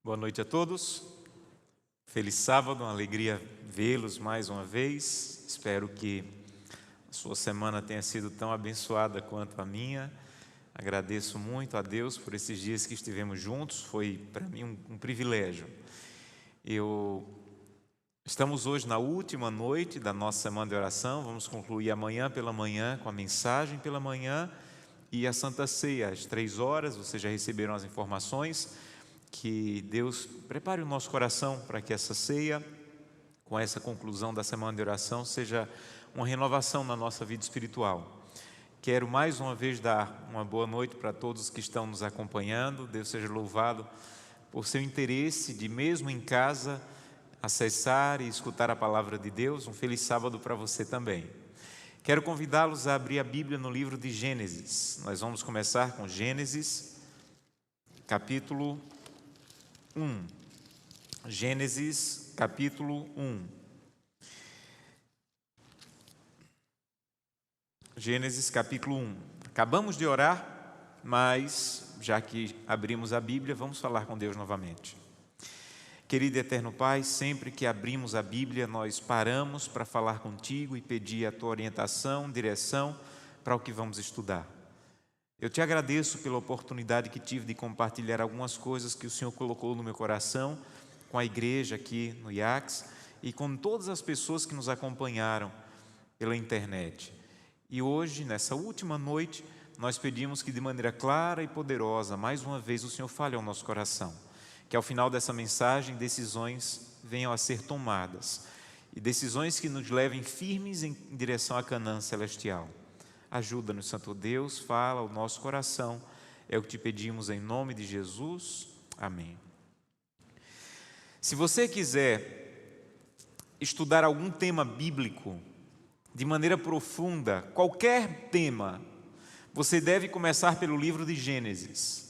Boa noite a todos. Feliz sábado, uma alegria vê-los mais uma vez. Espero que a sua semana tenha sido tão abençoada quanto a minha. Agradeço muito a Deus por esses dias que estivemos juntos. Foi para mim um privilégio. Estamos hoje na última noite da nossa semana de oração. Vamos concluir amanhã pela manhã com a mensagem pela manhã e a Santa Ceia às 3h. Vocês já receberam as informações. Que Deus prepare o nosso coração para que essa ceia, com essa conclusão da semana de oração, seja uma renovação na nossa vida espiritual. Quero mais uma vez dar uma boa noite para todos que estão nos acompanhando. Deus seja louvado por seu interesse de, mesmo em casa, acessar e escutar a palavra de Deus. Um feliz sábado para você também. Quero convidá-los a abrir a Bíblia no livro de Gênesis. Nós vamos começar com Gênesis, capítulo 1. Gênesis, capítulo 1. Gênesis, capítulo 1. Acabamos de orar, mas já que abrimos a Bíblia, vamos falar com Deus novamente. Querido e eterno Pai, sempre que abrimos a Bíblia, nós paramos para falar contigo e pedir a tua orientação, direção para o que vamos estudar. Eu te agradeço pela oportunidade que tive de compartilhar algumas coisas que o Senhor colocou no meu coração com a igreja aqui no IACS e com todas as pessoas que nos acompanharam pela internet. E hoje, nessa última noite, nós pedimos que de maneira clara e poderosa, mais uma vez, o Senhor fale ao nosso coração. Que ao final dessa mensagem, decisões venham a ser tomadas e decisões que nos levem firmes em direção à Canaã celestial. Ajuda-nos, Santo Deus, fala ao nosso coração. É o que te pedimos em nome de Jesus. Amém. Se você quiser estudar algum tema bíblico de maneira profunda, qualquer tema, você deve começar pelo livro de Gênesis.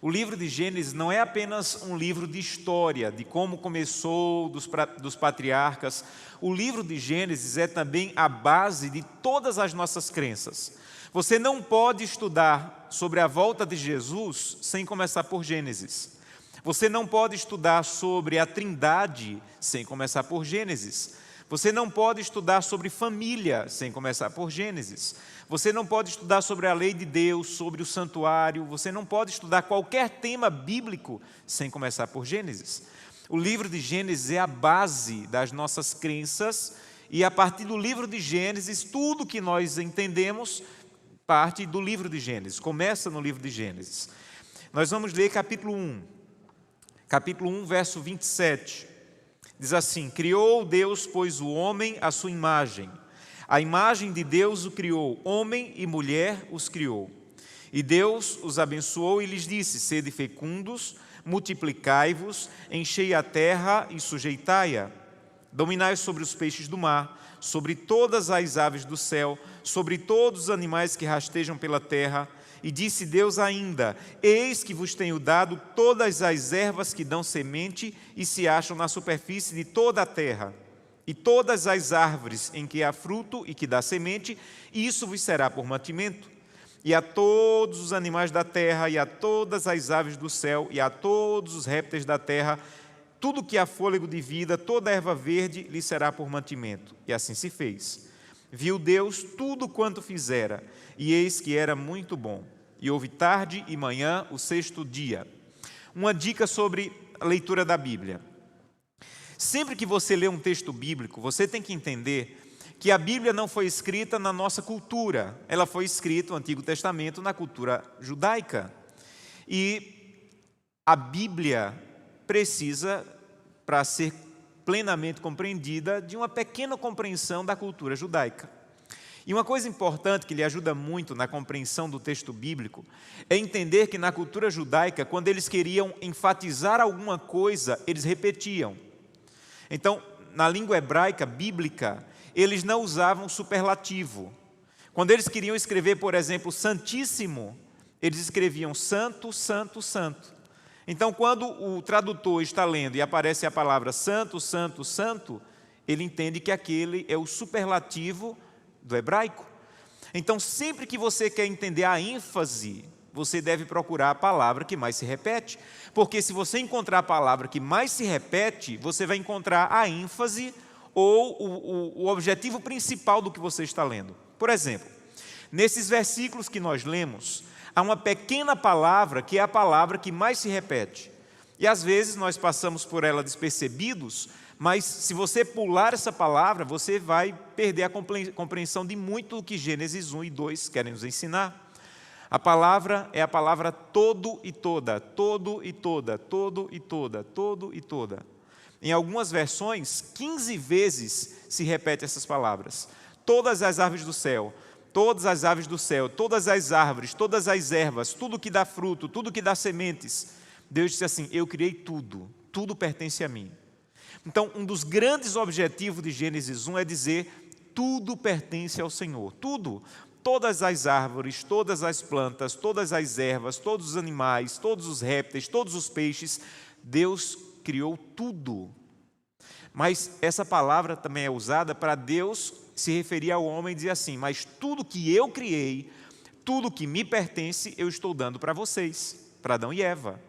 O livro de Gênesis não é apenas um livro de história, de como começou, dos patriarcas. O livro de Gênesis é também a base de todas as nossas crenças. Você não pode estudar sobre a volta de Jesus sem começar por Gênesis. Você não pode estudar sobre a Trindade sem começar por Gênesis. Você não pode estudar sobre família sem começar por Gênesis. Você não pode estudar sobre a lei de Deus, sobre o santuário. Você não pode estudar qualquer tema bíblico sem começar por Gênesis. O livro de Gênesis é a base das nossas crenças e a partir do livro de Gênesis, tudo que nós entendemos parte do livro de Gênesis, começa no livro de Gênesis. Nós vamos ler capítulo 1, verso 27. Diz assim: criou Deus, pois, o homem à sua imagem. A imagem de Deus o criou, homem e mulher os criou. E Deus os abençoou e lhes disse: sede fecundos, multiplicai-vos, enchei a terra e sujeitai-a. Dominai sobre os peixes do mar, sobre todas as aves do céu, sobre todos os animais que rastejam pela terra. E disse Deus ainda: eis que vos tenho dado todas as ervas que dão semente e se acham na superfície de toda a terra, e todas as árvores em que há fruto e que dá semente, isso vos será por mantimento. E a todos os animais da terra, e a todas as aves do céu, e a todos os répteis da terra, tudo que há fôlego de vida, toda erva verde, lhe será por mantimento. E assim se fez. Viu Deus tudo quanto fizera, e eis que era muito bom. E houve tarde e manhã, o sexto dia. Uma dica sobre a leitura da Bíblia. Sempre que você lê um texto bíblico, você tem que entender que a Bíblia não foi escrita na nossa cultura. Ela foi escrita, o Antigo Testamento, na cultura judaica. E a Bíblia precisa, para ser plenamente compreendida, de uma pequena compreensão da cultura judaica. E uma coisa importante que lhe ajuda muito na compreensão do texto bíblico é entender que na cultura judaica, quando eles queriam enfatizar alguma coisa, eles repetiam. Então, na língua hebraica bíblica, eles não usavam superlativo. Quando eles queriam escrever, por exemplo, santíssimo, eles escreviam santo, santo, santo. Então, quando o tradutor está lendo e aparece a palavra santo, santo, santo, ele entende que aquele é o superlativo do hebraico. Então, sempre que você quer entender a ênfase você deve procurar a palavra que mais se repete. Porque se você encontrar a palavra que mais se repete, você vai encontrar a ênfase ou o objetivo principal do que você está lendo. Por exemplo, nesses versículos que nós lemos, há uma pequena palavra que é a palavra que mais se repete. E às vezes nós passamos por ela despercebidos, mas se você pular essa palavra, você vai perder a compreensão de muito do que Gênesis 1 e 2 querem nos ensinar. A palavra é a palavra todo e toda, todo e toda, todo e toda, todo e toda. Em algumas versões, 15 vezes se repete essas palavras. Todas as árvores do céu, todas as aves do céu, todas as árvores, todas as ervas, tudo que dá fruto, tudo que dá sementes. Deus disse assim: eu criei tudo, tudo pertence a mim. Então, um dos grandes objetivos de Gênesis 1 é dizer: tudo pertence ao Senhor, tudo. Todas as árvores, todas as plantas, todas as ervas, todos os animais, todos os répteis, todos os peixes, Deus criou tudo. Mas essa palavra também é usada para Deus se referir ao homem e dizer assim: mas tudo que eu criei, tudo que me pertence, eu estou dando para vocês, para Adão e Eva.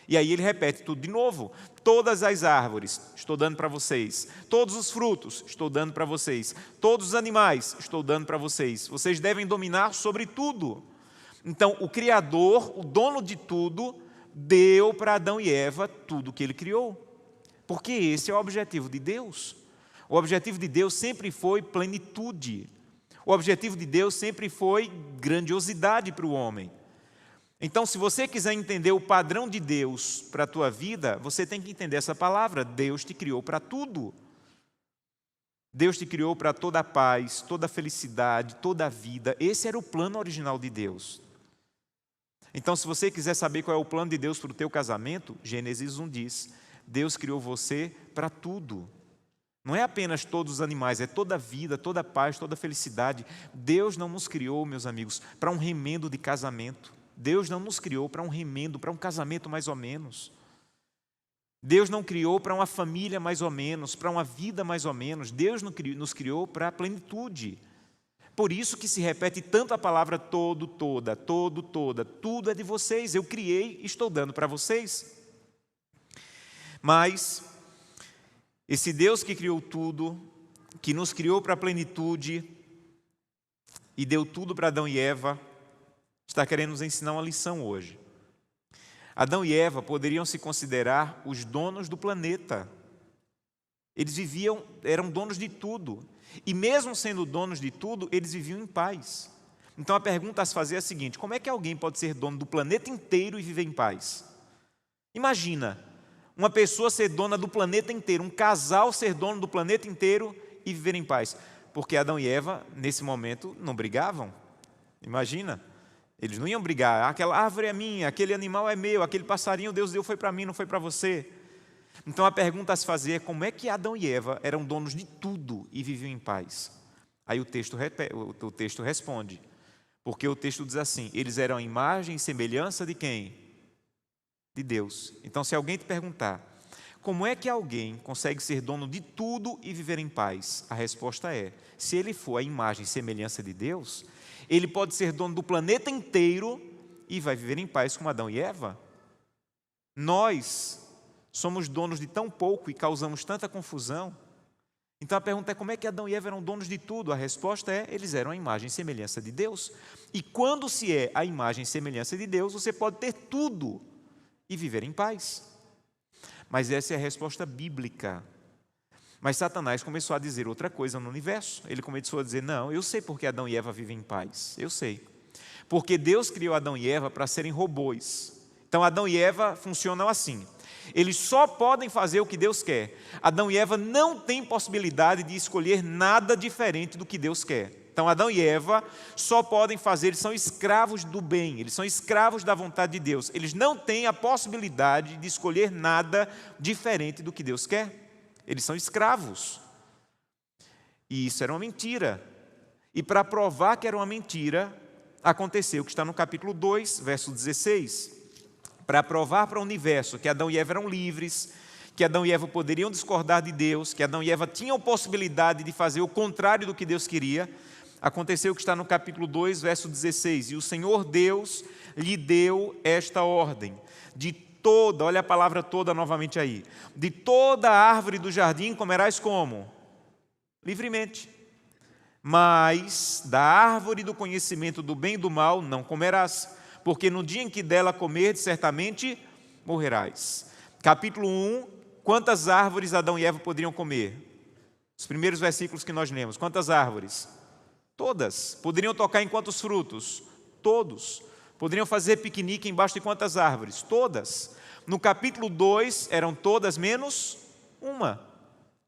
E aí ele repete tudo de novo: todas as árvores, estou dando para vocês. Todos os frutos, estou dando para vocês. Todos os animais, estou dando para vocês. Vocês devem dominar sobre tudo. Então, o Criador, o dono de tudo, deu para Adão e Eva tudo que ele criou. Porque esse é o objetivo de Deus. O objetivo de Deus sempre foi plenitude. O objetivo de Deus sempre foi grandiosidade para o homem. Então, se você quiser entender o padrão de Deus para a tua vida, você tem que entender essa palavra: Deus te criou para tudo. Deus te criou para toda a paz, toda a felicidade, toda a vida. Esse era o plano original de Deus. Então, se você quiser saber qual é o plano de Deus para o teu casamento, Gênesis 1 diz: Deus criou você para tudo. Não é apenas todos os animais, é toda a vida, toda a paz, toda a felicidade. Deus não nos criou, meus amigos, para um remendo de casamento. Deus não nos criou para um remendo, para um casamento mais ou menos. Deus não criou para uma família mais ou menos, para uma vida mais ou menos. Deus nos criou para a plenitude. Por isso que se repete tanto a palavra todo, toda, todo, toda. Tudo é de vocês, eu criei e estou dando para vocês. Mas esse Deus que criou tudo, que nos criou para a plenitude e deu tudo para Adão e Eva, está querendo nos ensinar uma lição hoje. Adão e Eva poderiam se considerar os donos do planeta. Eles eram donos de tudo. E mesmo sendo donos de tudo, eles viviam em paz. Então a pergunta a se fazer é a seguinte: como é que alguém pode ser dono do planeta inteiro e viver em paz? Imagina, uma pessoa ser dona do planeta inteiro, um casal ser dono do planeta inteiro e viver em paz. Porque Adão e Eva, nesse momento, não brigavam. Imagina. Eles não iam brigar: aquela árvore é minha, aquele animal é meu, aquele passarinho Deus deu foi para mim, não foi para você. Então a pergunta a se fazer é: como é que Adão e Eva eram donos de tudo e viviam em paz? Aí o texto responde, porque o texto diz assim: eles eram a imagem e semelhança de quem? De Deus. Então, se alguém te perguntar: como é que alguém consegue ser dono de tudo e viver em paz? A resposta é: se ele for a imagem e semelhança de Deus, ele pode ser dono do planeta inteiro e vai viver em paz como Adão e Eva. Nós somos donos de tão pouco e causamos tanta confusão. Então a pergunta é: como é que Adão e Eva eram donos de tudo? A resposta é: eles eram a imagem e semelhança de Deus. E quando se é a imagem e semelhança de Deus, você pode ter tudo e viver em paz. Mas essa é a resposta bíblica. Mas Satanás começou a dizer outra coisa no universo. Ele começou a dizer: não, eu sei porque Adão e Eva vivem em paz. Eu sei. Porque Deus criou Adão e Eva para serem robôs. Então Adão e Eva funcionam assim. Eles só podem fazer o que Deus quer. Adão e Eva não têm possibilidade de escolher nada diferente do que Deus quer. Então Adão e Eva só podem fazer, eles são escravos do bem, eles são escravos da vontade de Deus. Eles não têm a possibilidade de escolher nada diferente do que Deus quer. Eles são escravos. E isso era uma mentira. E para provar que era uma mentira, aconteceu o que está no capítulo 2, verso 16. Para provar para o universo que Adão e Eva eram livres, que Adão e Eva poderiam discordar de Deus, que Adão e Eva tinham possibilidade de fazer o contrário do que Deus queria, Aconteceu o que está no capítulo 2, verso 16. E o Senhor Deus lhe deu esta ordem: de toda, olha a palavra toda novamente aí, de toda árvore do jardim comerás como? Livremente. Mas da árvore do conhecimento do bem e do mal não comerás, porque no dia em que dela comerdes, certamente morrerás. Capítulo 1, quantas árvores Adão e Eva poderiam comer? Os primeiros versículos que nós lemos, quantas árvores? Todas. Poderiam tocar em quantos frutos? Todos. Poderiam fazer piquenique embaixo de quantas árvores? Todas. No capítulo 2, eram todas menos uma.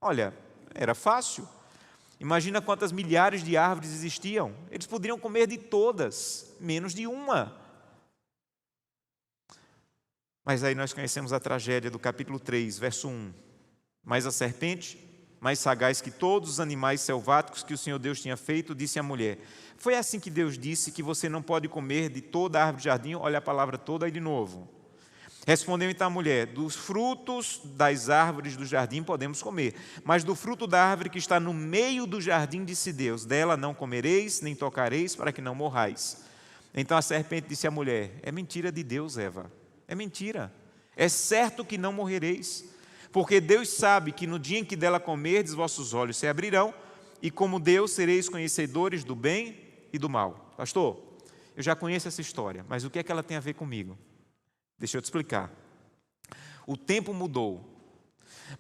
Olha, era fácil. Imagina quantas milhares de árvores existiam. Eles poderiam comer de todas, menos de uma. Mas aí nós conhecemos a tragédia do capítulo 3, verso 1. Mas a serpente, mais sagaz que todos os animais selváticos que o Senhor Deus tinha feito, disse à mulher: foi assim que Deus disse que você não pode comer de toda a árvore do jardim? Olha a palavra toda aí de novo. Respondeu então a mulher: dos frutos das árvores do jardim podemos comer, mas do fruto da árvore que está no meio do jardim, disse Deus, dela não comereis, nem tocareis, para que não morrais. Então a serpente disse à mulher: é mentira de Deus, Eva, é mentira, é certo que não morrereis, porque Deus sabe que no dia em que dela comerdes, vossos olhos se abrirão, e como Deus sereis conhecedores do bem e do mal. Pastor, eu já conheço essa história, mas o que é que ela tem a ver comigo? Deixa eu te explicar. O tempo mudou,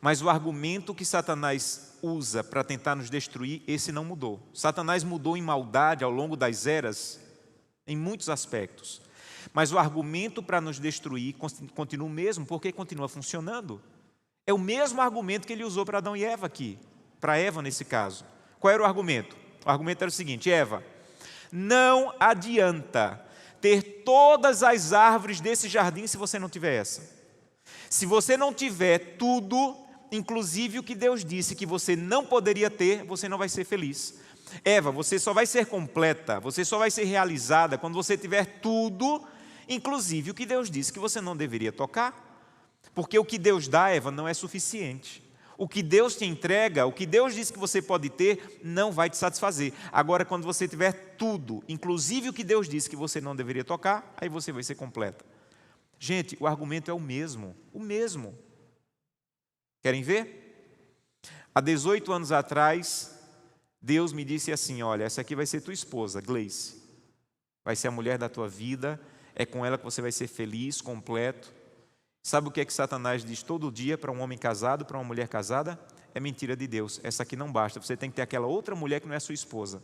mas o argumento que Satanás usa para tentar nos destruir, esse não mudou. Satanás mudou em maldade ao longo das eras, em muitos aspectos. Mas o argumento para nos destruir continua o mesmo, porque continua funcionando. É o mesmo argumento que ele usou para Adão e Eva aqui, para Eva nesse caso. Qual era o argumento? O argumento era o seguinte: Eva, não adianta ter todas as árvores desse jardim se você não tiver essa. Se você não tiver tudo, inclusive o que Deus disse que você não poderia ter, você não vai ser feliz. Eva, você só vai ser completa, você só vai ser realizada quando você tiver tudo, inclusive o que Deus disse que você não deveria tocar. Porque o que Deus dá, Eva, não é suficiente. O que Deus te entrega, o que Deus diz que você pode ter, não vai te satisfazer. Agora, quando você tiver tudo, inclusive o que Deus disse que você não deveria tocar, aí você vai ser completa. Gente, o argumento é o mesmo. O mesmo. Querem ver? Há 18 anos atrás, Deus me disse assim: olha, essa aqui vai ser tua esposa, Gleice. Vai ser a mulher da tua vida, é com ela que você vai ser feliz, completo. Sabe o que é que Satanás diz todo dia para um homem casado, para uma mulher casada? É mentira de Deus. Essa aqui não basta. Você tem que ter aquela outra mulher que não é sua esposa.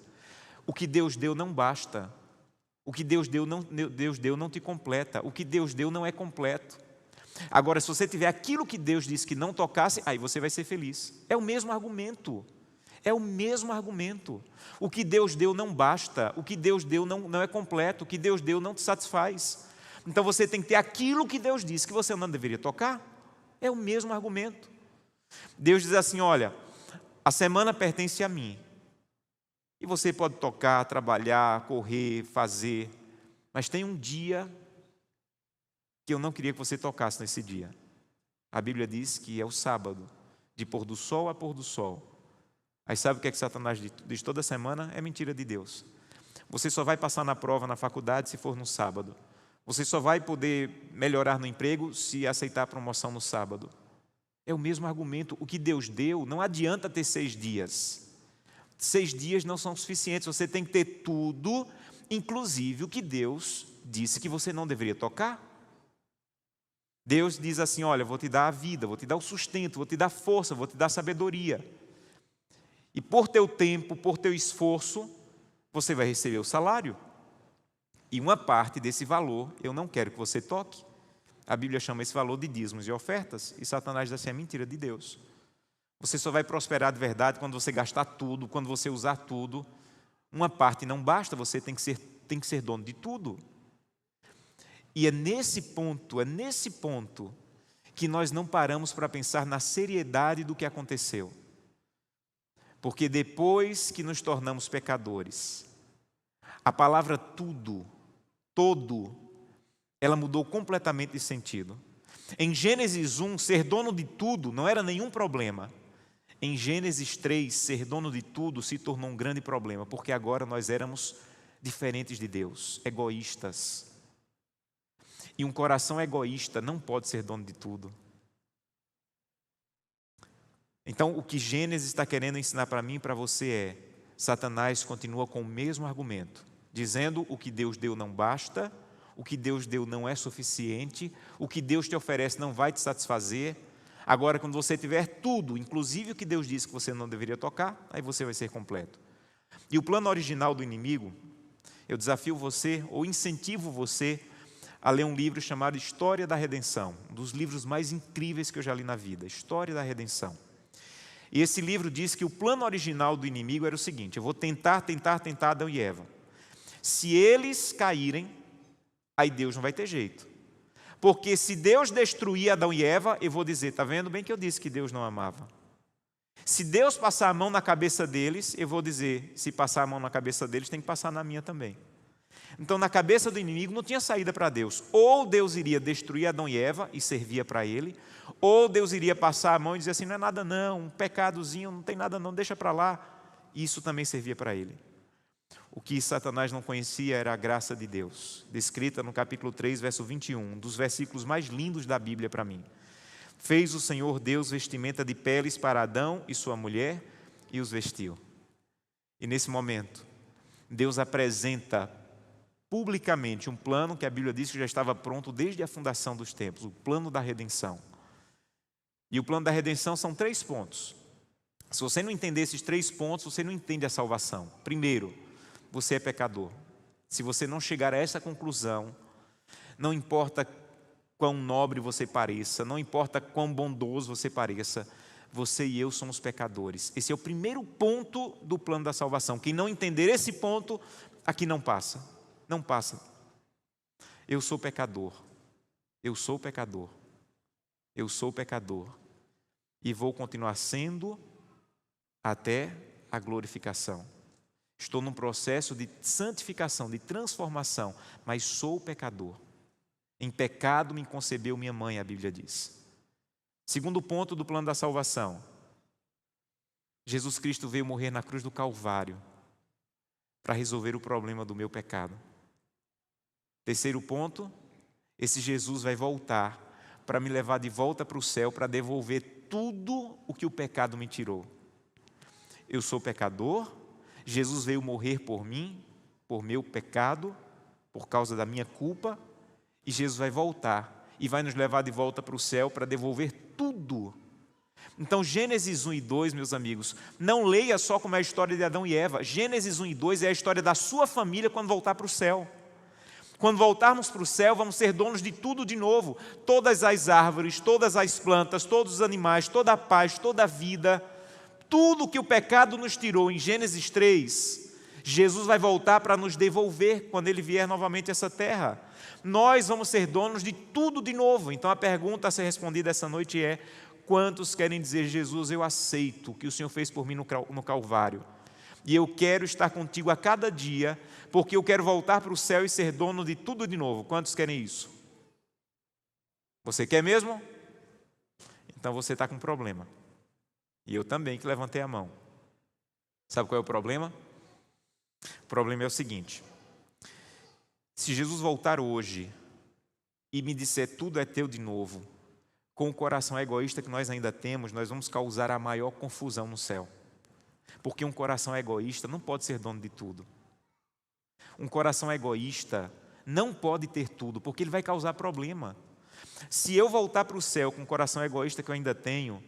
O que Deus deu não basta. O que Deus deu não te completa. O que Deus deu não é completo. Agora, se você tiver aquilo que Deus disse que não tocasse, aí você vai ser feliz. É o mesmo argumento. É o mesmo argumento. O que Deus deu não basta. O que Deus deu não é completo. O que Deus deu não te satisfaz. Então você tem que ter aquilo que Deus disse que você não deveria tocar. É o mesmo argumento. Deus diz assim: olha, a semana pertence a mim. E você pode tocar, trabalhar, correr, fazer. Mas tem um dia que eu não queria que você tocasse nesse dia. A Bíblia diz que é o sábado, de pôr do sol a pôr do sol. Aí sabe o que é que Satanás diz toda semana? É mentira de Deus. Você só vai passar na prova na faculdade se for no sábado. Você só vai poder melhorar no emprego se aceitar a promoção no sábado. É o mesmo argumento. O que Deus deu, não adianta ter 6 dias. 6 dias não são suficientes. Você tem que ter tudo, inclusive o que Deus disse que você não deveria tocar. Deus diz assim: olha, vou te dar a vida, vou te dar o sustento, vou te dar força, vou te dar sabedoria. E por teu tempo, por teu esforço, você vai receber o salário. E uma parte desse valor eu não quero que você toque. A Bíblia chama esse valor de dízimos e ofertas. E Satanás diz assim: é mentira de Deus. Você só vai prosperar de verdade quando você gastar tudo, quando você usar tudo. Uma parte não basta, você tem que ser dono de tudo. E é nesse ponto que nós não paramos para pensar na seriedade do que aconteceu. Porque depois que nos tornamos pecadores, a palavra tudo, todo, ela mudou completamente de sentido. Em Gênesis 1, ser dono de tudo não era nenhum problema. Em Gênesis 3, ser dono de tudo se tornou um grande problema, porque agora nós éramos diferentes de Deus, egoístas. E um coração egoísta não pode ser dono de tudo. Então, o que Gênesis está querendo ensinar para mim e para você é: Satanás continua com o mesmo argumento, dizendo o que Deus deu não basta, o que Deus deu não é suficiente, o que Deus te oferece não vai te satisfazer. Agora, quando você tiver tudo, inclusive o que Deus disse que você não deveria tocar, aí você vai ser completo. E o plano original do inimigo, eu desafio você, ou incentivo você, a ler um livro chamado História da Redenção, um dos livros mais incríveis que eu já li na vida, História da Redenção. E esse livro diz que o plano original do inimigo era o seguinte: eu vou tentar Adão e Eva. Se eles caírem, aí Deus não vai ter jeito. Porque se Deus destruir Adão e Eva, eu vou dizer: está vendo bem que eu disse que Deus não amava. Se Deus passar a mão na cabeça deles, eu vou dizer: se passar a mão na cabeça deles, tem que passar na minha também. Então, na cabeça do inimigo não tinha saída para Deus. Ou Deus iria destruir Adão e Eva e servia para ele, ou Deus iria passar a mão e dizer assim: não é nada não, um pecadozinho, não tem nada não, deixa para lá. E isso também servia para ele. O que Satanás não conhecia era a graça de Deus, descrita no capítulo 3, verso 21, um dos versículos mais lindos da Bíblia para mim. Fez o Senhor Deus vestimenta de peles para Adão e sua mulher e os vestiu. E nesse momento, Deus apresenta publicamente um plano que a Bíblia diz que já estava pronto desde a fundação dos tempos, o plano da redenção. E o plano da redenção são 3 pontos. Se você não entender esses 3 pontos, você não entende a salvação. Primeiro, você é pecador. Se você não chegar a essa conclusão, não importa quão nobre você pareça, não importa quão bondoso você pareça, você e eu somos pecadores. Esse é o primeiro ponto do plano da salvação. Quem não entender esse ponto, aqui não passa. Não passa. Eu sou pecador. Eu sou pecador. Eu sou pecador. E vou continuar sendo até a glorificação. Estou num processo de santificação, de transformação, mas sou pecador. Em pecado me concebeu minha mãe, a Bíblia diz. Segundo ponto do plano da salvação. Jesus Cristo veio morrer na cruz do Calvário para resolver o problema do meu pecado. Terceiro ponto, esse Jesus vai voltar para me levar de volta para o céu, para devolver tudo o que o pecado me tirou. Eu sou pecador, Jesus veio morrer por mim, por meu pecado, por causa da minha culpa, e Jesus vai voltar e vai nos levar de volta para o céu para devolver tudo. Então, Gênesis 1 e 2, meus amigos, não leia só como é a história de Adão e Eva. Gênesis 1 e 2 é a história da sua família quando voltar para o céu. Quando voltarmos para o céu, vamos ser donos de tudo de novo. Todas as árvores, todas as plantas, todos os animais, toda a paz, toda a vida. Tudo que o pecado nos tirou em Gênesis 3, Jesus vai voltar para nos devolver quando Ele vier novamente a essa terra. Nós vamos ser donos de tudo de novo. Então a pergunta a ser respondida essa noite é: quantos querem dizer: Jesus, eu aceito o que o Senhor fez por mim no Calvário, e eu quero estar contigo a cada dia, porque eu quero voltar para o céu e ser dono de tudo de novo? Quantos querem isso? Você quer mesmo? Então você está com um problema. E eu também, que levantei a mão. Sabe qual é o problema? O problema é o seguinte: se Jesus voltar hoje e me disser tudo é teu de novo, com o coração egoísta que nós ainda temos, nós vamos causar a maior confusão no céu. Porque um coração egoísta não pode ser dono de tudo. Um coração egoísta não pode ter tudo, porque ele vai causar problema. Se eu voltar para o céu com o coração egoísta que eu ainda tenho,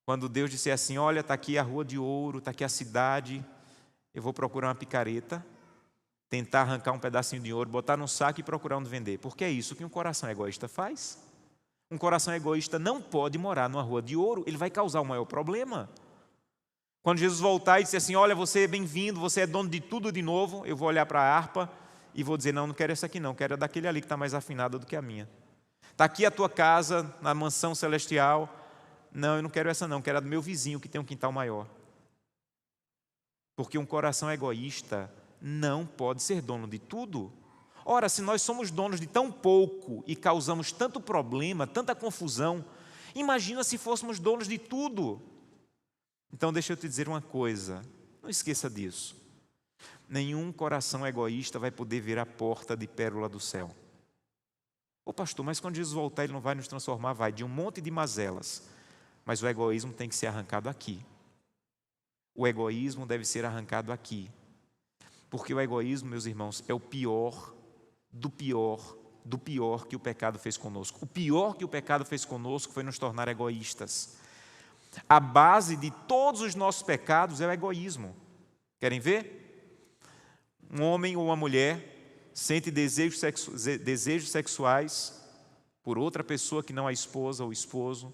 quando Deus disser assim: olha, está aqui a rua de ouro, está aqui a cidade, eu vou procurar uma picareta, tentar arrancar um pedacinho de ouro, botar num saco e procurar onde vender. Porque é isso que um coração egoísta faz. Um coração egoísta não pode morar numa rua de ouro, ele vai causar o maior problema. Quando Jesus voltar e disser assim: olha, você é bem-vindo, você é dono de tudo de novo, eu vou olhar para a harpa e vou dizer: não, não quero essa aqui não, quero a daquele ali que está mais afinada do que a minha. Está aqui a tua casa, na mansão celestial. Não, eu não quero essa não, quero a do meu vizinho que tem um quintal maior. Porque um coração egoísta não pode ser dono de tudo. Ora, se nós somos donos de tão pouco e causamos tanto problema, tanta confusão, imagina se fôssemos donos de tudo. Então deixa eu te dizer uma coisa, não esqueça disso. Nenhum coração egoísta vai poder ver a porta de pérola do céu. Ô pastor, mas quando Jesus voltar ele não vai nos transformar? Vai, de um monte de mazelas. Mas o egoísmo tem que ser arrancado aqui. O egoísmo deve ser arrancado aqui. Porque o egoísmo, meus irmãos, é o pior do pior que o pecado fez conosco. O pior que o pecado fez conosco foi nos tornar egoístas. A base de todos os nossos pecados é o egoísmo. Querem ver? Um homem ou uma mulher sente desejos sexuais por outra pessoa que não a esposa ou o esposo.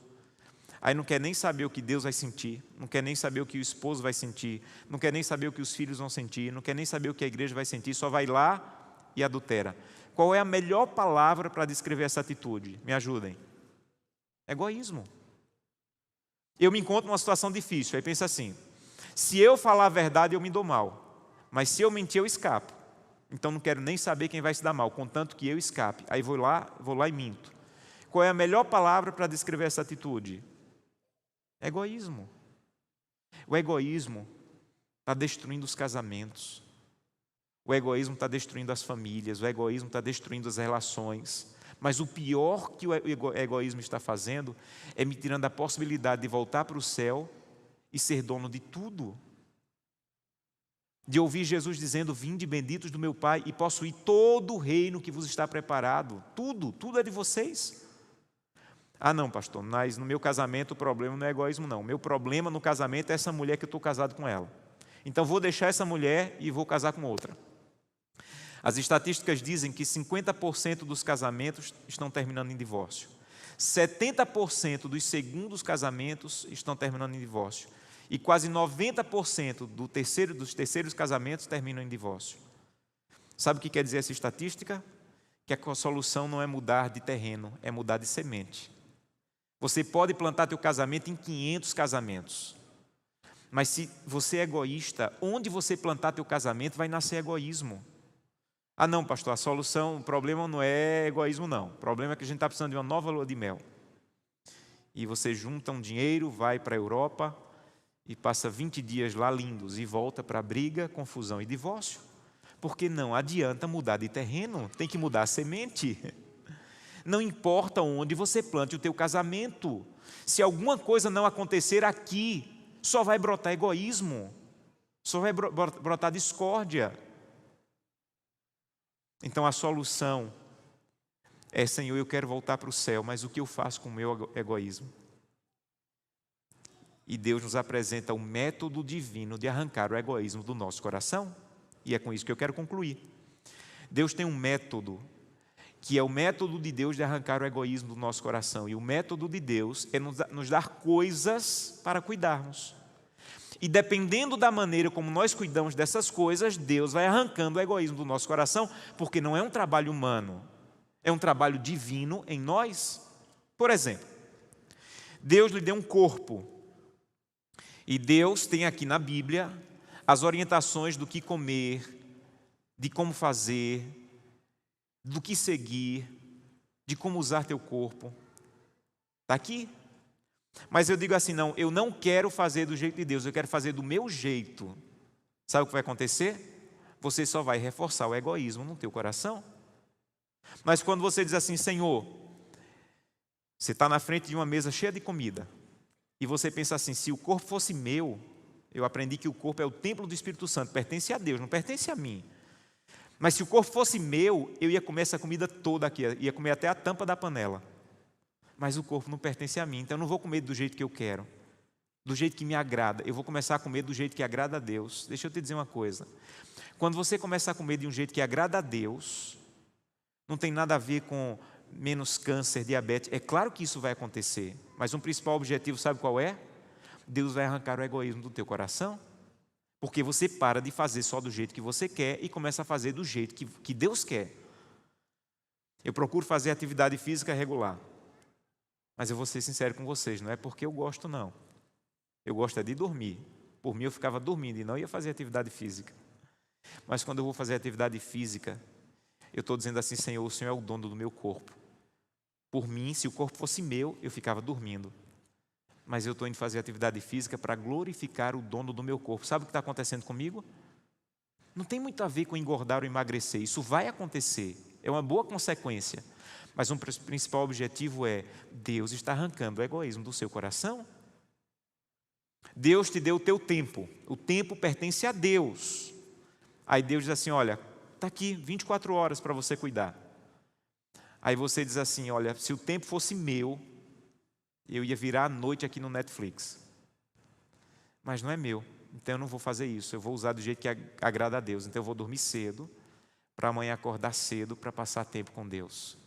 Aí não quer nem saber o que Deus vai sentir, não quer nem saber o que o esposo vai sentir, não quer nem saber o que os filhos vão sentir, não quer nem saber o que a igreja vai sentir, só vai lá e adultera. Qual é a melhor palavra para descrever essa atitude? Me ajudem. Egoísmo. Eu me encontro numa situação difícil, aí pensa assim, se eu falar a verdade eu me dou mal, mas se eu mentir eu escapo. Então não quero nem saber quem vai se dar mal, contanto que eu escape. Aí vou lá e minto. Qual é a melhor palavra para descrever essa atitude? Egoísmo. O egoísmo está destruindo os casamentos. O egoísmo está destruindo as famílias. O egoísmo está destruindo as relações. Mas o pior que o egoísmo está fazendo é me tirando a possibilidade de voltar para o céu e ser dono de tudo. De ouvir Jesus dizendo, vinde benditos do meu Pai e possuir todo o reino que vos está preparado. Tudo é de vocês. Ah não, pastor, mas no meu casamento o problema não é egoísmo não. O meu problema no casamento é essa mulher que eu estou casado com ela. Então vou deixar essa mulher e vou casar com outra. As estatísticas dizem que 50% dos casamentos estão terminando em divórcio. 70% dos segundos casamentos estão terminando em divórcio. E quase 90% dos terceiros casamentos terminam em divórcio. Sabe o que quer dizer essa estatística? Que a solução não é mudar de terreno, é mudar de semente. Você pode plantar teu casamento em 500 casamentos. Mas se você é egoísta, onde você plantar teu casamento vai nascer egoísmo. Ah não, pastor, a solução, o problema não é egoísmo não. O problema é que a gente está precisando de uma nova lua de mel. E você junta um dinheiro, vai para a Europa e passa 20 dias lá lindos e volta para briga, confusão e divórcio. Porque não adianta mudar de terreno, tem que mudar a semente. Não importa onde você plante o teu casamento. Se alguma coisa não acontecer aqui, só vai brotar egoísmo. Só vai brotar discórdia. Então a solução é, Senhor, eu quero voltar para o céu, mas o que eu faço com o meu egoísmo? E Deus nos apresenta o método divino de arrancar o egoísmo do nosso coração. E é com isso que eu quero concluir. Deus tem um método, que é o método de Deus de arrancar o egoísmo do nosso coração. E o método de Deus é nos dar coisas para cuidarmos. E dependendo da maneira como nós cuidamos dessas coisas, Deus vai arrancando o egoísmo do nosso coração, porque não é um trabalho humano, é um trabalho divino em nós. Por exemplo, Deus lhe deu um corpo, e Deus tem aqui na Bíblia as orientações do que comer, de como fazer, do que seguir, de como usar teu corpo. Está aqui. Mas eu digo assim, não, eu não quero fazer do jeito de Deus, eu quero fazer do meu jeito. Sabe o que vai acontecer? Você só vai reforçar o egoísmo no teu coração. Mas quando você diz assim, Senhor, você está na frente de uma mesa cheia de comida, e você pensa assim, se o corpo fosse meu, eu aprendi que o corpo é o templo do Espírito Santo, pertence a Deus, não pertence a mim. Mas se o corpo fosse meu, eu ia comer essa comida toda aqui, ia comer até a tampa da panela. Mas o corpo não pertence a mim, então eu não vou comer do jeito que eu quero, do jeito que me agrada. Eu vou começar a comer do jeito que agrada a Deus. Deixa eu te dizer uma coisa. Quando você começa a comer de um jeito que agrada a Deus, não tem nada a ver com menos câncer, diabetes. É claro que isso vai acontecer, mas um principal objetivo, sabe qual é? Deus vai arrancar o egoísmo do teu coração, porque você para de fazer só do jeito que você quer e começa a fazer do jeito que Deus quer. Eu procuro fazer atividade física regular. Mas eu vou ser sincero com vocês, não é porque eu gosto não. Eu gosto é de dormir. Por mim eu ficava dormindo e não ia fazer atividade física. Mas quando eu vou fazer atividade física, eu estou dizendo assim, Senhor, o Senhor é o dono do meu corpo. Por mim, se o corpo fosse meu, eu ficava dormindo. mas eu estou indo fazer atividade física para glorificar o dono do meu corpo. Sabe o que está acontecendo comigo? Não tem muito a ver com engordar ou emagrecer, isso vai acontecer, é uma boa consequência. Mas um principal objetivo é, Deus está arrancando o egoísmo do seu coração. Deus te deu o teu tempo, o tempo pertence a Deus. Aí Deus diz assim, olha, está aqui 24 horas para você cuidar. Aí você diz assim, olha, se o tempo fosse meu, eu ia virar a noite aqui no Netflix. Mas não é meu, então eu não vou fazer isso, eu vou usar do jeito que agrada a Deus. Então eu vou dormir cedo, para amanhã acordar cedo, para passar tempo com Deus.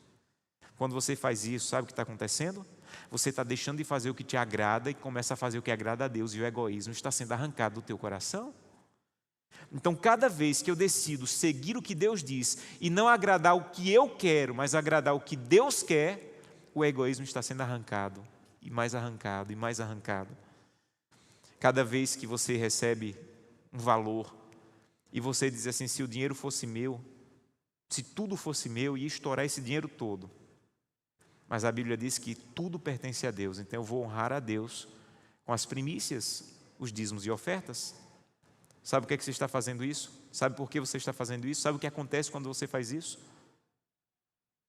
Quando você faz isso, sabe o que está acontecendo? Você está deixando de fazer o que te agrada e começa a fazer o que agrada a Deus, e o egoísmo está sendo arrancado do teu coração. Então, cada vez que eu decido seguir o que Deus diz e não agradar o que eu quero, mas agradar o que Deus quer, o egoísmo está sendo arrancado, e mais arrancado, e mais arrancado. Cada vez que você recebe um valor e você diz assim, se o dinheiro fosse meu, se tudo fosse meu, ia estourar esse dinheiro todo. Mas a Bíblia diz que tudo pertence a Deus, então eu vou honrar a Deus com as primícias, os dízimos e ofertas. Sabe o que é que você está fazendo isso? Sabe por que você está fazendo isso? Sabe o que acontece quando você faz isso?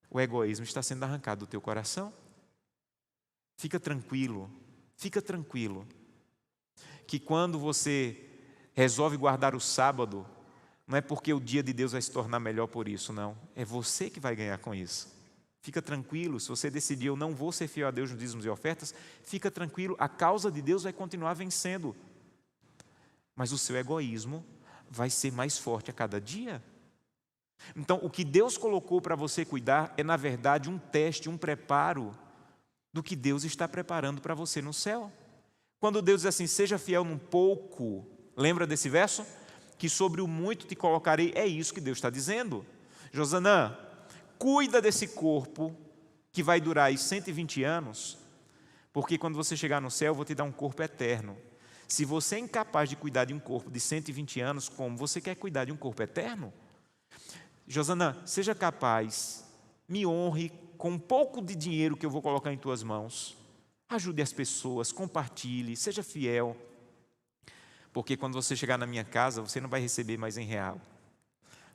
O egoísmo está sendo arrancado do teu coração. Fica tranquilo, que quando você resolve guardar o sábado, não é porque o dia de Deus vai se tornar melhor por isso, não. É você que vai ganhar com isso. Fica tranquilo, se você decidir, eu não vou ser fiel a Deus nos dízimos e ofertas, fica tranquilo, a causa de Deus vai continuar vencendo. Mas o seu egoísmo vai ser mais forte a cada dia. Então, o que Deus colocou para você cuidar é, na verdade, um teste, um preparo do que Deus está preparando para você no céu. Quando Deus diz assim, seja fiel num pouco, lembra desse verso? Que sobre o muito te colocarei, é isso que Deus está dizendo. Josanã, cuida desse corpo que vai durar aí 120 anos, porque quando você chegar no céu, eu vou te dar um corpo eterno. Se você é incapaz de cuidar de um corpo de 120 anos, como você quer cuidar de um corpo eterno? Josanã, seja capaz, me honre com um pouco de dinheiro que eu vou colocar em tuas mãos. Ajude as pessoas, compartilhe, seja fiel. Porque quando você chegar na minha casa, você não vai receber mais em real.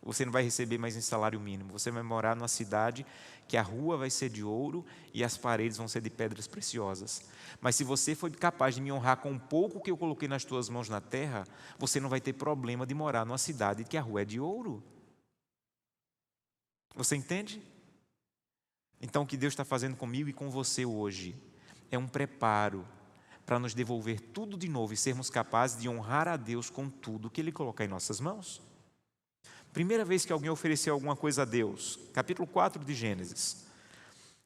Você não vai receber mais em salário mínimo. Você vai morar numa cidade que a rua vai ser de ouro e as paredes vão ser de pedras preciosas. Mas se você for capaz de me honrar com um pouco que eu coloquei nas tuas mãos na terra, você não vai ter problema de morar numa cidade que a rua é de ouro. Você entende? Então o que Deus está fazendo comigo e com você hoje é um preparo para nos devolver tudo de novo e sermos capazes de honrar a Deus com tudo que Ele colocar em nossas mãos. Primeira vez que alguém ofereceu alguma coisa a Deus, capítulo 4 de Gênesis.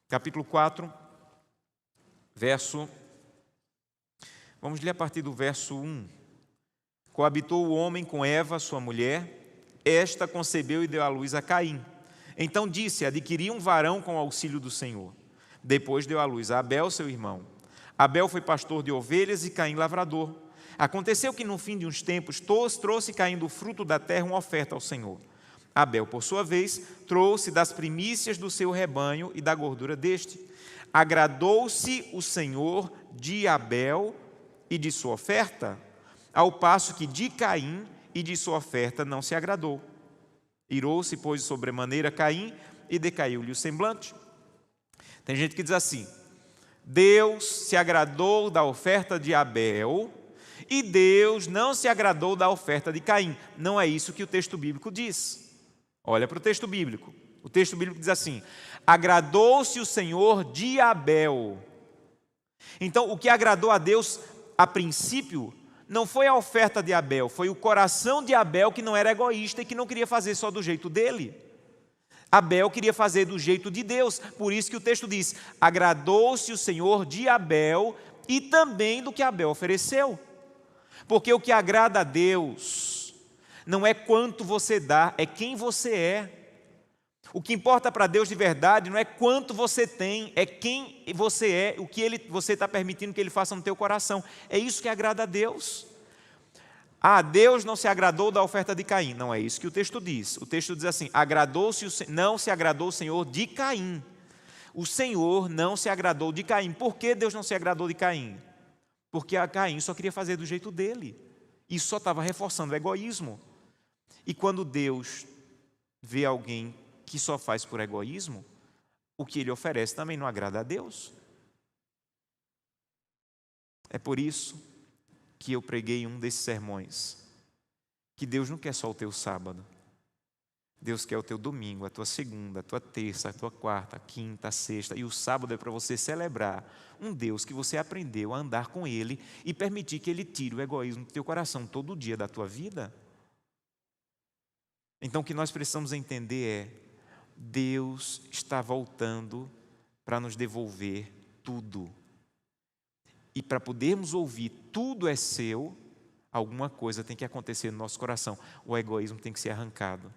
Capítulo 4, vamos ler a partir do verso 1. Coabitou o homem com Eva, sua mulher, esta concebeu e deu à luz a Caim. Então disse, adquiri um varão com o auxílio do Senhor. Depois deu à luz a Abel, seu irmão. Abel foi pastor de ovelhas e Caim lavrador. Aconteceu que no fim de uns tempos trouxe Caim do fruto da terra uma oferta ao Senhor. Abel, por sua vez, trouxe das primícias do seu rebanho e da gordura deste. Agradou-se o Senhor de Abel e de sua oferta, ao passo que de Caim e de sua oferta não se agradou. Irou-se, pois, sobremaneira Caim e decaiu-lhe o semblante. Tem gente que diz assim, Deus se agradou da oferta de Abel e Deus não se agradou da oferta de Caim. Não é isso que o texto bíblico diz. Olha para o texto bíblico. O texto bíblico diz assim, agradou-se o Senhor de Abel. Então, o que agradou a Deus a princípio não foi a oferta de Abel, foi o coração de Abel que não era egoísta e que não queria fazer só do jeito dele. Abel queria fazer do jeito de Deus, por isso que o texto diz, agradou-se o Senhor de Abel e também do que Abel ofereceu. Porque o que agrada a Deus não é quanto você dá, é quem você é. O que importa para Deus de verdade não é quanto você tem, é quem você é, o que você está permitindo que Ele faça no teu coração. É isso que agrada a Deus. Ah, Deus não se agradou da oferta de Caim. Não é isso que o texto diz. O texto diz assim, não se agradou o Senhor de Caim. O Senhor não se agradou de Caim. Por que Deus não se agradou de Caim? porque a Caim só queria fazer do jeito dele. Isso só estava reforçando o egoísmo. E quando Deus vê alguém que só faz por egoísmo, o que ele oferece também não agrada a Deus. É por isso que eu preguei em um desses sermões que Deus não quer só o teu sábado. Deus quer o teu domingo, a tua segunda, a tua terça, a tua quarta, a quinta, a sexta. E o sábado é para você celebrar um Deus que você aprendeu a andar com Ele e permitir que Ele tire o egoísmo do teu coração todo dia da tua vida. Então o que nós precisamos entender é: Deus está voltando para nos devolver tudo. E para podermos ouvir tudo é seu, alguma coisa tem que acontecer no nosso coração. O egoísmo tem que ser arrancado.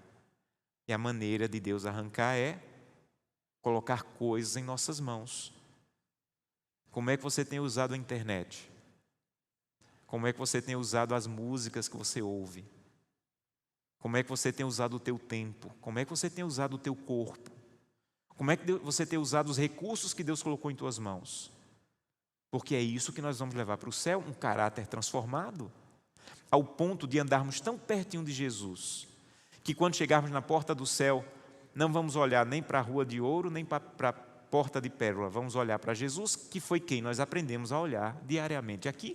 E a maneira de Deus arrancar é colocar coisas em nossas mãos. Como é que você tem usado a internet? Como é que você tem usado as músicas que você ouve? Como é que você tem usado o teu tempo? Como é que você tem usado o teu corpo? Como é que você tem usado os recursos que Deus colocou em tuas mãos? Porque é isso que nós vamos levar para o céu, um caráter transformado, ao ponto de andarmos tão pertinho de Jesus, que quando chegarmos na porta do céu, não vamos olhar nem para a rua de ouro, nem para a porta de pérola, vamos olhar para Jesus, que foi quem nós aprendemos a olhar diariamente aqui.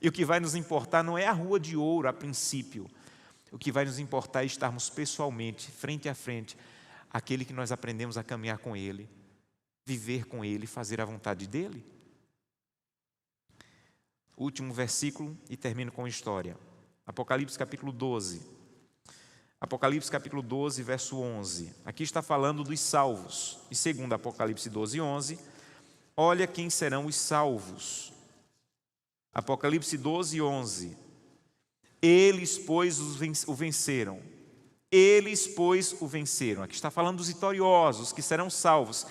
E o que vai nos importar não é a rua de ouro a princípio, o que vai nos importar é estarmos pessoalmente, frente a frente, aquele que nós aprendemos a caminhar com Ele, viver com Ele, fazer a vontade dEle. Último versículo e termino com a história. Apocalipse capítulo 12. Apocalipse capítulo 12, verso 11. Aqui está falando dos salvos. E segundo Apocalipse 12, 11, olha quem serão os salvos. Apocalipse 12, 11. Eles, pois, o venceram. Eles, pois, o venceram. Aqui está falando dos vitoriosos, que serão salvos.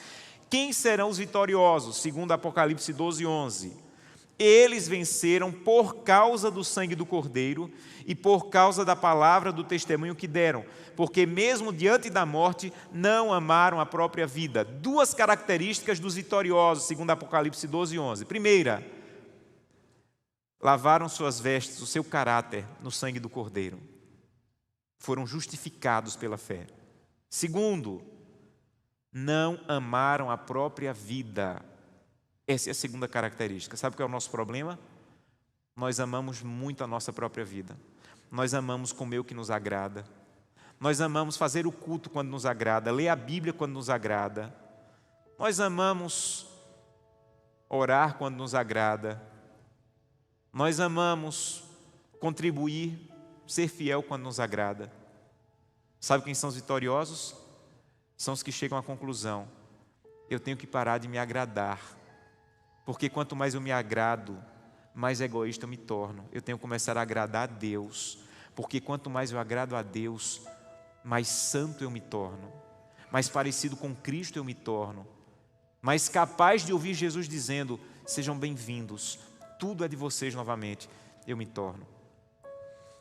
Quem serão os vitoriosos? Segundo Apocalipse 12, 11. Eles venceram por causa do sangue do Cordeiro e por causa da palavra do testemunho que deram, porque mesmo diante da morte não amaram a própria vida. Duas características dos vitoriosos, segundo Apocalipse 12, 11. Primeira, lavaram suas vestes, o seu caráter, no sangue do Cordeiro. Foram justificados pela fé. Segundo, não amaram a própria vida. Essa é a segunda característica. Sabe qual é o nosso problema? Nós amamos muito a nossa própria vida. Nós amamos comer o que nos agrada. Nós amamos fazer o culto quando nos agrada, ler a Bíblia quando nos agrada. Nós amamos orar quando nos agrada. Nós amamos contribuir, ser fiel quando nos agrada. Sabe quem são os vitoriosos? São os que chegam à conclusão: eu tenho que parar de me agradar. Porque quanto mais eu me agrado, mais egoísta eu me torno. Eu tenho que começar a agradar a Deus. Porque quanto mais eu agrado a Deus, mais santo eu me torno. Mais parecido com Cristo eu me torno. Mais capaz de ouvir Jesus dizendo: sejam bem-vindos, tudo é de vocês novamente, eu me torno.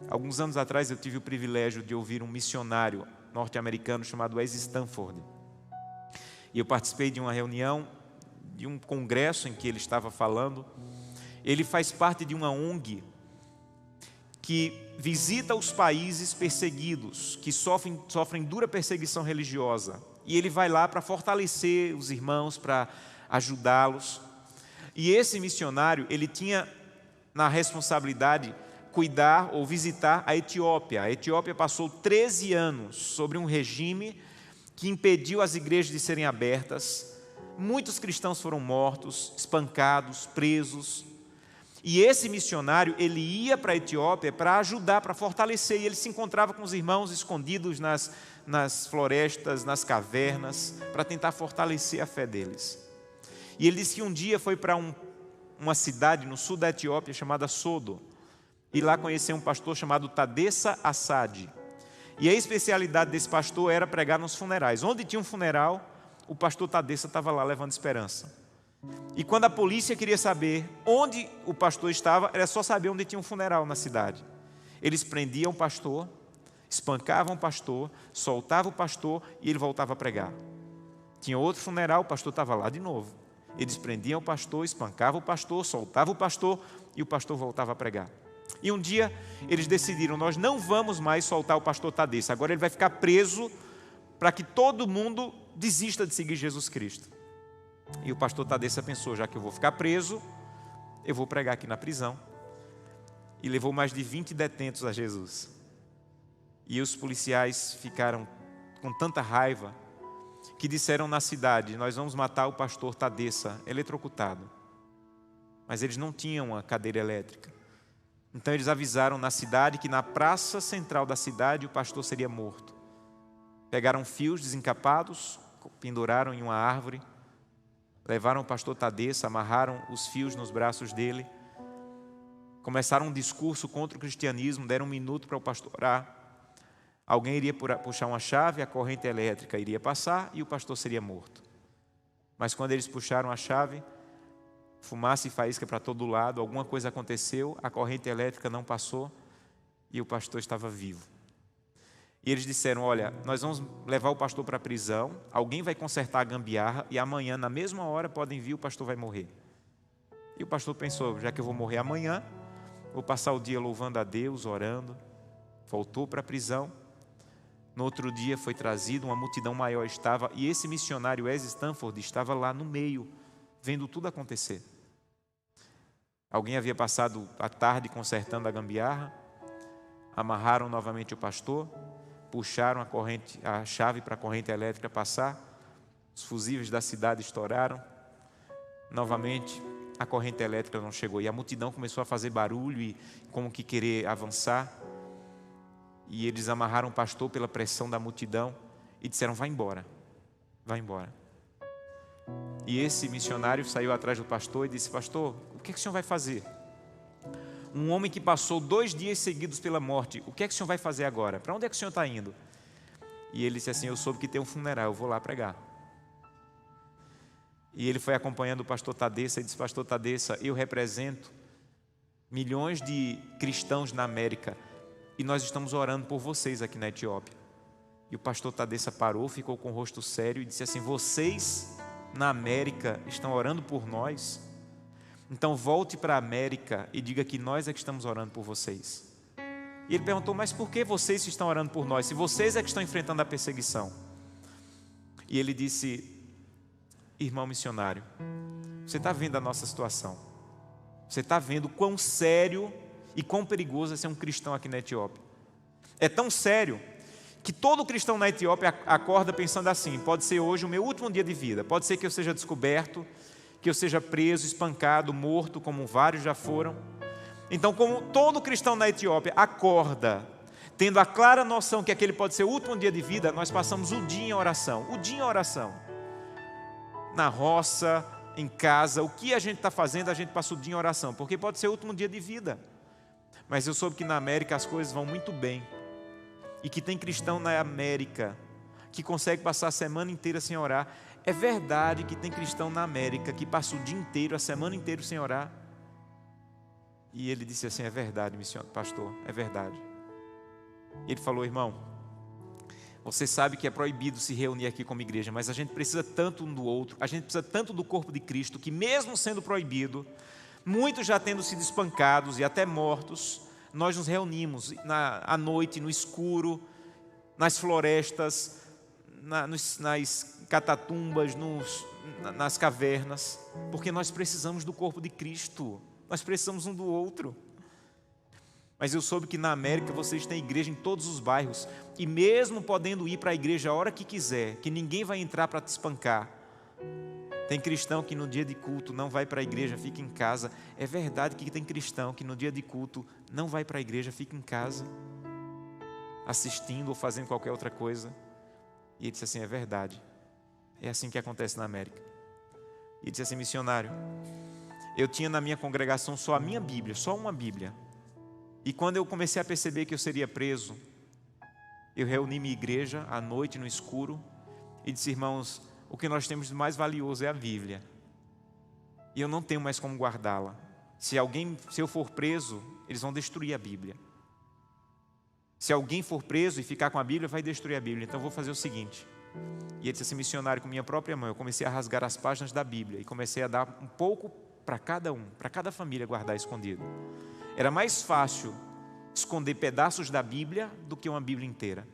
Alguns anos atrás eu tive o privilégio de ouvir um missionário norte-americano chamado Wes Stanford. E eu participei de uma reunião, de um congresso em que ele estava falando. Ele faz parte de uma ONG que visita os países perseguidos, que sofrem dura perseguição religiosa. E ele vai lá para fortalecer os irmãos, para ajudá-los. E esse missionário, ele tinha na responsabilidade cuidar ou visitar a Etiópia. A Etiópia passou 13 anos sobre um regime que impediu as igrejas de serem abertas. Muitos cristãos foram mortos, espancados, presos. E esse missionário, ele ia para a Etiópia para ajudar, para fortalecer. E ele se encontrava com os irmãos escondidos nas florestas, nas cavernas, para tentar fortalecer a fé deles. E ele disse que um dia foi para uma cidade no sul da Etiópia chamada Sodo. E lá conheceu um pastor chamado Tadessa Assad. E a especialidade desse pastor era pregar nos funerais. Onde tinha um funeral, o pastor Tadessa estava lá levando esperança. E quando a polícia queria saber onde o pastor estava, era só saber onde tinha um funeral na cidade. Eles prendiam o pastor, espancavam o pastor, soltavam o pastor e ele voltava a pregar. Tinha outro funeral, o pastor estava lá de novo. Eles prendiam o pastor, espancavam o pastor, soltavam o pastor e o pastor voltava a pregar. E um dia eles decidiram: nós não vamos mais soltar o pastor Tadesse, agora ele vai ficar preso para que todo mundo desista de seguir Jesus Cristo. E o pastor Tadesse pensou: já que eu vou ficar preso, eu vou pregar aqui na prisão. E levou mais de 20 detentos a Jesus. E os policiais ficaram com tanta raiva que disseram na cidade: nós vamos matar o pastor Tadesse eletrocutado. Mas eles não tinham a cadeira elétrica. Então eles avisaram na cidade que na praça central da cidade o pastor seria morto. Pegaram fios desencapados, penduraram em uma árvore, levaram o pastor Tadesse, amarraram os fios nos braços dele, começaram um discurso contra o cristianismo, deram 1 minuto para o pastor orar. Alguém iria puxar uma chave, a corrente elétrica iria passar e o pastor seria morto. Mas quando eles puxaram a chave, fumaça e faísca para todo lado, alguma coisa aconteceu, a corrente elétrica não passou e o pastor estava vivo. E eles disseram: olha, nós vamos levar o pastor para a prisão, alguém vai consertar a gambiarra e amanhã, na mesma hora, podem vir, o pastor vai morrer. E o pastor pensou: já que eu vou morrer amanhã, vou passar o dia louvando a Deus, orando. Voltou para a prisão. No outro dia foi trazido, uma multidão maior estava, e esse missionário Wes Stanford estava lá no meio, vendo tudo acontecer. Alguém havia passado a tarde consertando a gambiarra, amarraram novamente o pastor, puxaram a chave para a corrente elétrica passar, os fusíveis da cidade estouraram, novamente a corrente elétrica não chegou, e a multidão começou a fazer barulho e como que querer avançar, e eles amarraram o pastor pela pressão da multidão e disseram: vai embora, vai embora. E esse missionário saiu atrás do pastor e disse: pastor, o que é que o senhor vai fazer? Um homem que passou 2 dias seguidos pela morte, o que é que o senhor vai fazer agora? Para onde é que o senhor está indo? E ele disse assim: eu soube que tem um funeral, eu vou lá pregar. E ele foi acompanhando o pastor Tadesse e disse: pastor Tadesse, eu represento milhões de cristãos na América e nós estamos orando por vocês aqui na Etiópia. E o pastor Tadesse parou, ficou com o rosto sério e disse assim: vocês na América estão orando por nós? Então volte para a América e diga que nós é que estamos orando por vocês. E ele perguntou: mas por que vocês estão orando por nós, se vocês é que estão enfrentando a perseguição? E ele disse: irmão missionário, você está vendo a nossa situação, você está vendo quão sério e quão perigoso é ser um cristão aqui na Etiópia. É tão sério que todo cristão na Etiópia acorda pensando assim: pode ser hoje o meu último dia de vida, pode ser que eu seja descoberto, que eu seja preso, espancado, morto, como vários já foram. Então, como todo cristão na Etiópia acorda tendo a clara noção que aquele pode ser o último dia de vida, nós passamos o dia em oração, na roça, em casa, o que a gente está fazendo, a gente passa o dia em oração, porque pode ser o último dia de vida. Mas eu soube que na América as coisas vão muito bem, e que tem cristão na América que consegue passar a semana inteira sem orar. É verdade que tem cristão na América que passa o dia inteiro, a semana inteira sem orar. E ele disse assim: é verdade, pastor, é verdade. E ele falou: irmão, você sabe que é proibido se reunir aqui como igreja, mas a gente precisa tanto um do outro, a gente precisa tanto do corpo de Cristo, que mesmo sendo proibido, muitos já tendo sido espancados e até mortos, nós nos reunimos à noite, no escuro, nas florestas, nas catatumbas, nas cavernas, porque nós precisamos do corpo de Cristo, nós precisamos um do outro. Mas eu soube que na América vocês têm igreja em todos os bairros, e mesmo podendo ir para a igreja a hora que quiser, que ninguém vai entrar para te espancar, tem cristão que no dia de culto não vai para a igreja, fica em casa. É verdade que tem cristão que no dia de culto não vai para a igreja, fica em casa, assistindo ou fazendo qualquer outra coisa. E ele disse assim: é verdade, é assim que acontece na América. E ele disse assim: missionário, eu tinha na minha congregação só a minha Bíblia, só uma Bíblia. E quando eu comecei a perceber que eu seria preso, eu reuni minha igreja à noite no escuro e disse: irmãos, o que nós temos de mais valioso é a Bíblia, e eu não tenho mais como guardá-la. Se eu for preso, eles vão destruir a Bíblia. Se alguém for preso e ficar com a Bíblia, vai destruir a Bíblia. Então eu vou fazer o seguinte: E ele disse assim: missionário, com minha própria mão, eu comecei a rasgar as páginas da Bíblia e comecei a dar um pouco para cada um, para cada família guardar escondido. Era mais fácil esconder pedaços da Bíblia do que uma Bíblia inteira.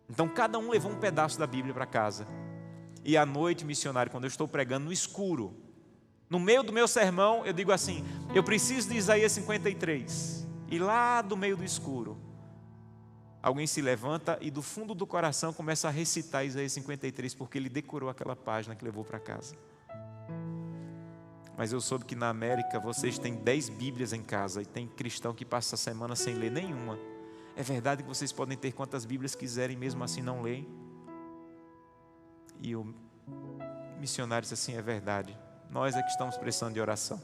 Então cada um levou um pedaço da Bíblia para casa. E à noite, missionário, quando eu estou pregando no escuro, no meio do meu sermão, eu digo assim: eu preciso de Isaías 53. E lá do meio do escuro, alguém se levanta e do fundo do coração começa a recitar Isaías 53, porque ele decorou aquela página que levou para casa. Mas eu soube que na América vocês têm 10 Bíblias em casa e tem cristão que passa a semana sem ler nenhuma. É verdade que vocês podem ter quantas Bíblias quiserem, mesmo assim não leem? E o missionário disse assim: é verdade, nós é que estamos precisando de oração.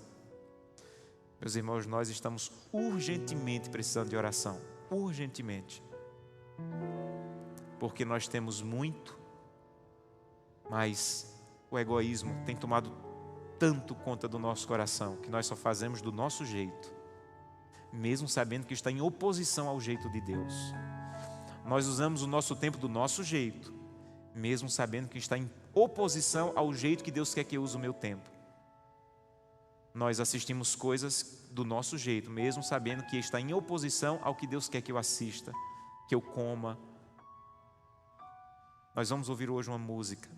Meus irmãos, nós estamos urgentemente precisando de oração, urgentemente. Porque nós temos muito, mas o egoísmo tem tomado tanto conta do nosso coração, que nós só fazemos do nosso jeito, mesmo sabendo que está em oposição ao jeito de Deus. Nós usamos o nosso tempo do nosso jeito, mesmo sabendo que está em oposição ao jeito que Deus quer que eu use o meu tempo. Nós assistimos coisas do nosso jeito, mesmo sabendo que está em oposição ao que Deus quer que eu assista, que eu coma. Nós vamos ouvir hoje uma música.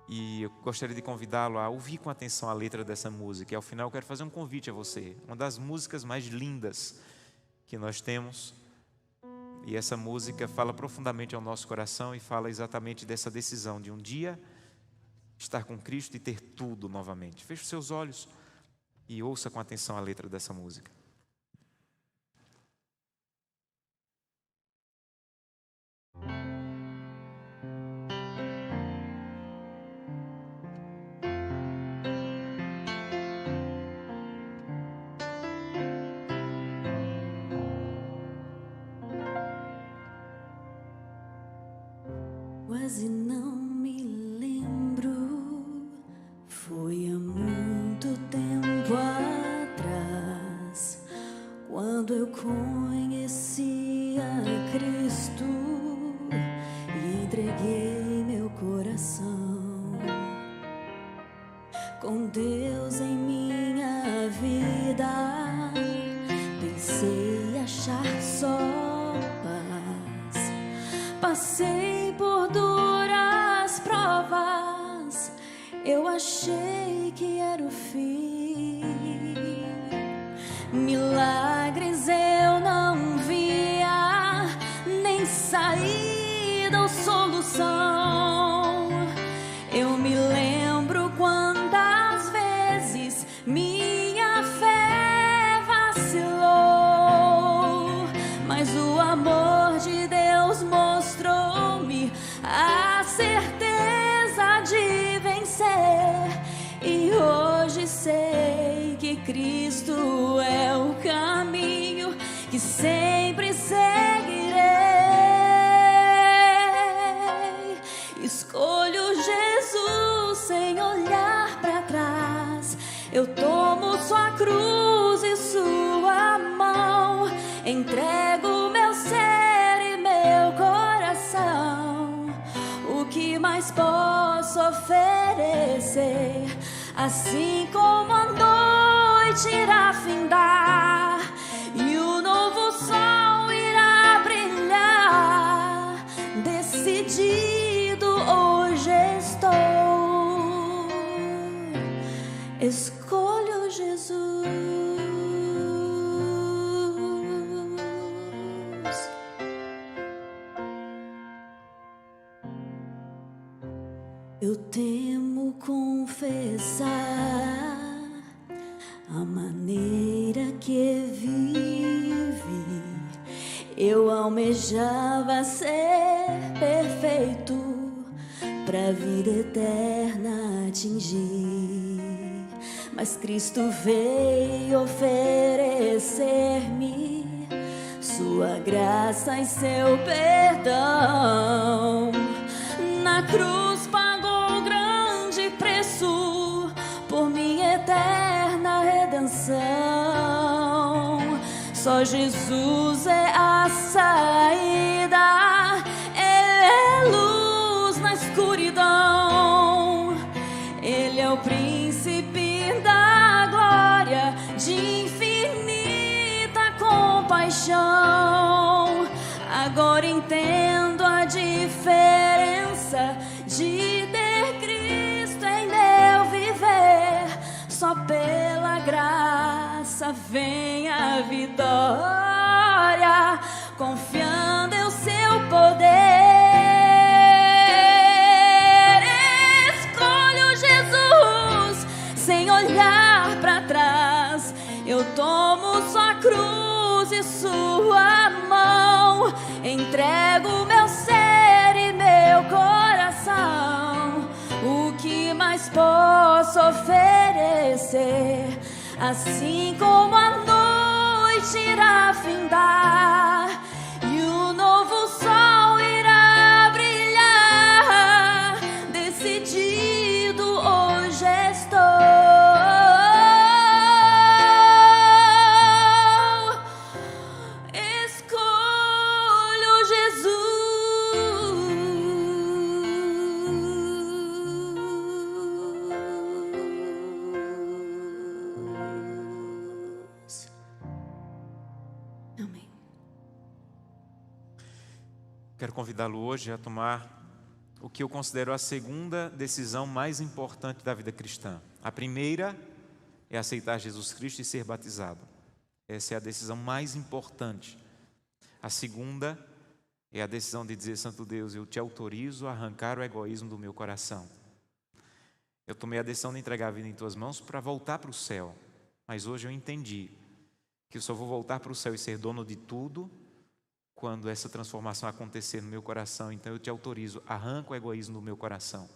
E eu gostaria de convidá-lo a ouvir com atenção a letra dessa música. E ao final eu quero fazer um convite a você. Uma das músicas mais lindas que nós temos. E essa música fala profundamente ao nosso coração e fala exatamente dessa decisão de um dia estar com Cristo e ter tudo novamente. Feche os seus olhos e ouça com atenção a letra dessa música. Quase não me lembro, foi há muito tempo atrás, quando eu conheci a Cristo e entreguei meu coração. Com Deus em minha vida, pensei achar só paz. Passei por duras provas, eu achei que era o fim. Milagres eu não via, nem saída ou solução. Eu me lembro quantas vezes minha fé vacilou, mas o amor de Deus mostrou-me a certeza de vencer. E hoje sei que Cristo é o caminho que sempre seguirei. Escolho Jesus sem olhar para trás. Eu tomo sua cruz e sua mão. Entrego meu ser e meu coração. O que mais posso oferecer? Assim como a noite irá findar e o novo sol irá brilhar, decidido hoje estou. Escolho Jesus. Eu temo confessar a maneira que vive. Eu almejava ser perfeito pra vida eterna atingir, mas Cristo veio oferecer-me sua graça e seu perdão. Na cruz pagou grande preço por minha eterna redenção. Só Jesus é a saída, Ele é luz. príncipe da glória, de infinita compaixão. Agora entendo a diferença de ter Cristo em meu viver. Só pela graça vem a vitória, confiando em seu poder. Escolho Jesus sem olhar para trás. Eu tomo sua cruz e sua mão. Entrego meu ser e meu coração. O que mais posso oferecer? Assim como a noite irá findar e o novo sol irá brilhar, decidido hoje estou. Escolho Jesus. Amém. Quero convidá-lo hoje a tomar o que eu considero a segunda decisão mais importante da vida cristã. A primeira é aceitar Jesus Cristo e ser batizado. Essa é a decisão mais importante. A segunda é a decisão de dizer: Santo Deus, eu te autorizo a arrancar o egoísmo do meu coração. Eu tomei a decisão de entregar a vida em tuas mãos para voltar para o céu. Mas hoje eu entendi que eu só vou voltar para o céu e ser dono de tudo quando essa transformação acontecer no meu coração. Então eu te autorizo, arranca o egoísmo do meu coração.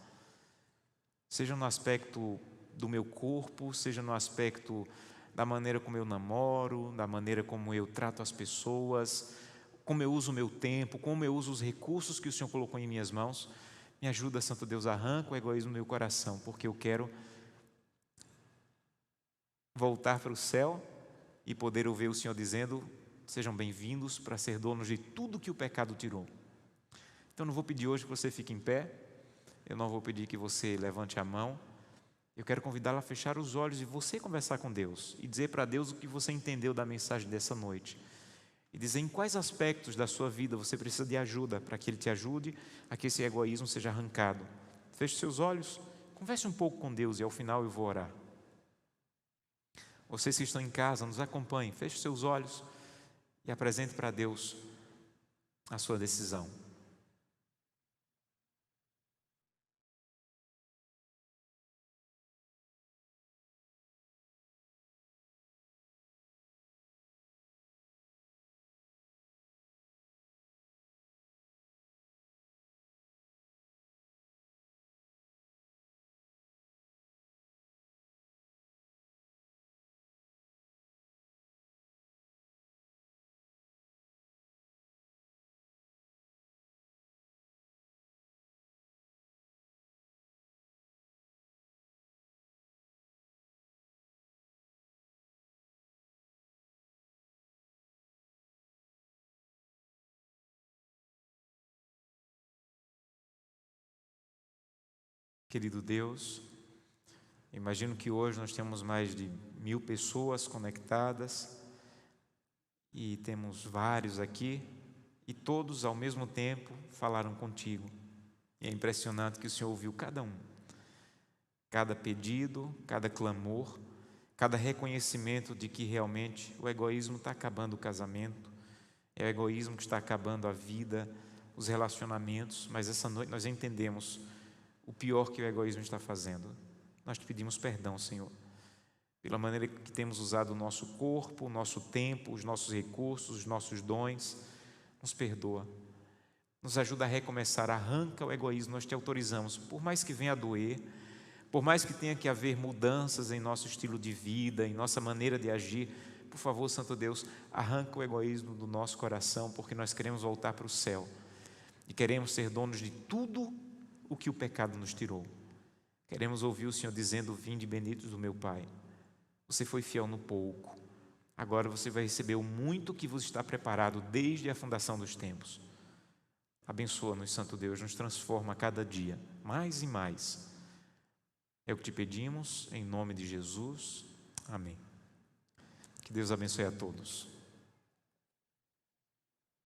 Seja no aspecto do meu corpo, seja no aspecto da maneira como eu namoro, da maneira como eu trato as pessoas, como eu uso o meu tempo, como eu uso os recursos que o Senhor colocou em minhas mãos. Me ajuda, Santo Deus, arranca o egoísmo do meu coração, porque eu quero voltar para o céu e poder ouvir o Senhor dizendo: sejam bem-vindos para ser donos de tudo que o pecado tirou. Então não vou pedir hoje que você fique em pé, eu não vou pedir que você levante a mão. Eu quero convidá-la a fechar os olhos e você conversar com Deus e dizer para Deus o que você entendeu da mensagem dessa noite. E dizer em quais aspectos da sua vida você precisa de ajuda, para que Ele te ajude a que esse egoísmo seja arrancado. Feche seus olhos, converse um pouco com Deus e ao final eu vou orar. Vocês que estão em casa, nos acompanhem, feche seus olhos e apresente para Deus a sua decisão. Querido Deus, imagino que hoje nós temos mais de 1000 pessoas conectadas e temos vários aqui e todos ao mesmo tempo falaram contigo. E é impressionante que o Senhor ouviu cada um, cada pedido, cada clamor, cada reconhecimento de que realmente o egoísmo está acabando o casamento, é o egoísmo que está acabando a vida, os relacionamentos. Mas essa noite nós entendemos o pior que o egoísmo está fazendo. Nós te pedimos perdão, Senhor, pela maneira que temos usado o nosso corpo, o nosso tempo, os nossos recursos, os nossos dons. Nos perdoa, nos ajuda a recomeçar, arranca o egoísmo. Nós te autorizamos, por mais que venha a doer, por mais que tenha que haver mudanças em nosso estilo de vida, em nossa maneira de agir, por favor, Santo Deus, arranca o egoísmo do nosso coração, porque nós queremos voltar para o céu e queremos ser donos de tudo o que o pecado nos tirou. Queremos ouvir o Senhor dizendo: vinde benditos do meu Pai, você foi fiel no pouco, agora você vai receber o muito que vos está preparado desde a fundação dos tempos. Abençoa-nos, Santo Deus, nos transforma a cada dia, mais e mais, É o que te pedimos, em nome de Jesus. Amém. Que Deus abençoe a todos.